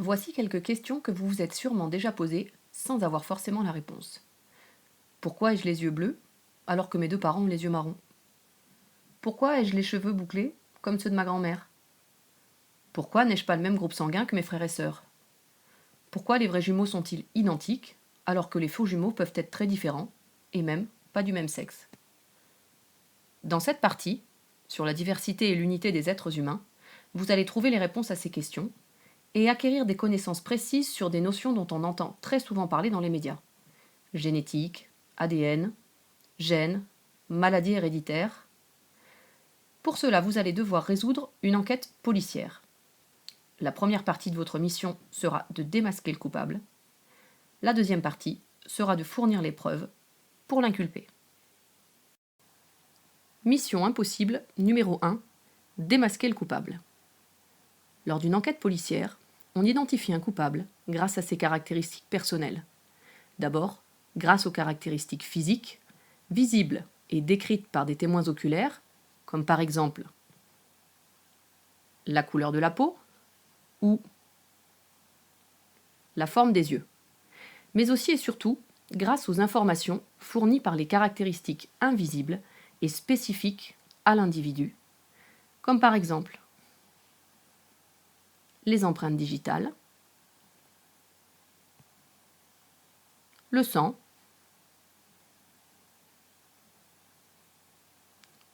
Voici quelques questions que vous vous êtes sûrement déjà posées sans avoir forcément la réponse. Pourquoi ai-je les yeux bleus alors que mes deux parents ont les yeux marrons? Pourquoi ai-je les cheveux bouclés comme ceux de ma grand-mère? Pourquoi n'ai-je pas le même groupe sanguin que mes frères et sœurs? Pourquoi les vrais jumeaux sont-ils identiques alors que les faux jumeaux peuvent être très différents et même pas du même sexe? Dans cette partie, sur la diversité et l'unité des êtres humains, vous allez trouver les réponses à ces questions et acquérir des connaissances précises sur des notions dont on entend très souvent parler dans les médias. Génétique, ADN, gènes, maladies héréditaires. Pour cela, vous allez devoir résoudre une enquête policière. La première partie de votre mission sera de démasquer le coupable. La deuxième partie sera de fournir les preuves pour l'inculper. Mission impossible numéro 1. Démasquer le coupable. Lors d'une enquête policière, on identifie un coupable grâce à ses caractéristiques personnelles. D'abord, grâce aux caractéristiques physiques, visibles et décrites par des témoins oculaires, comme par exemple la couleur de la peau ou la forme des yeux, mais aussi et surtout grâce aux informations fournies par les caractéristiques invisibles et spécifiques à l'individu, comme par exemple les empreintes digitales, le sang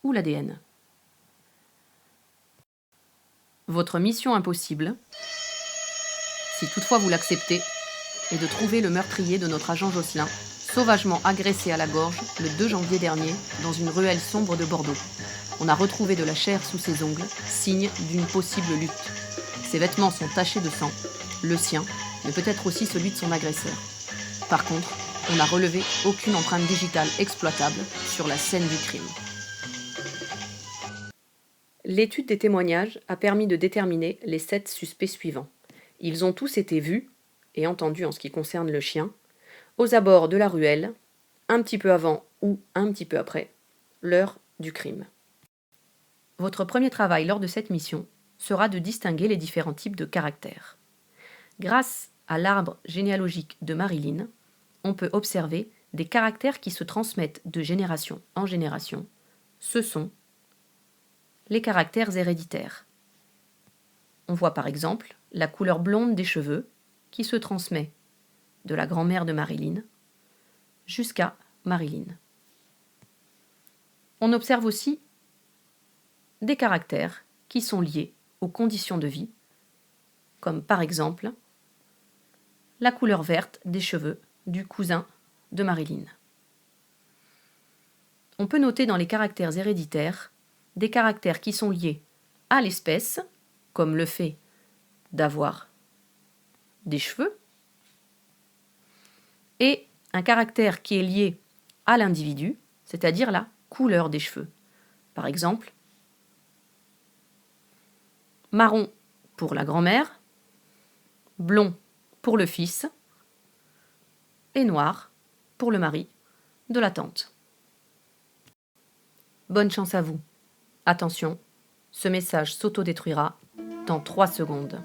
ou l'ADN. Votre mission impossible, si toutefois vous l'acceptez, est de trouver le meurtrier de notre agent Josselin, sauvagement agressé à la gorge le 2 janvier dernier dans une ruelle sombre de Bordeaux. On a retrouvé de la chair sous ses ongles, signe d'une possible lutte. Ses vêtements sont tachés de sang, le sien, mais peut-être aussi celui de son agresseur. Par contre, on n'a relevé aucune empreinte digitale exploitable sur la scène du crime. L'étude des témoignages a permis de déterminer les 7 suspects suivants. Ils ont tous été vus, et entendus en ce qui concerne le chien, aux abords de la ruelle, un petit peu avant ou un petit peu après l'heure du crime. Votre premier travail lors de cette mission sera de distinguer les différents types de caractères. Grâce à l'arbre généalogique de Marilyn, on peut observer des caractères qui se transmettent de génération en génération. Ce sont les caractères héréditaires. On voit par exemple la couleur blonde des cheveux qui se transmet de la grand-mère de Marilyn jusqu'à Marilyn. On observe aussi des caractères qui sont liés aux conditions de vie, comme par exemple la couleur verte des cheveux du cousin de Marilyn. On peut noter dans les caractères héréditaires des caractères qui sont liés à l'espèce, comme le fait d'avoir des cheveux, et un caractère qui est lié à l'individu, c'est-à-dire la couleur des cheveux. Par exemple, marron pour la grand-mère, blond pour le fils et noir pour le mari de la tante. Bonne chance à vous. Attention, ce message s'autodétruira dans 3 secondes.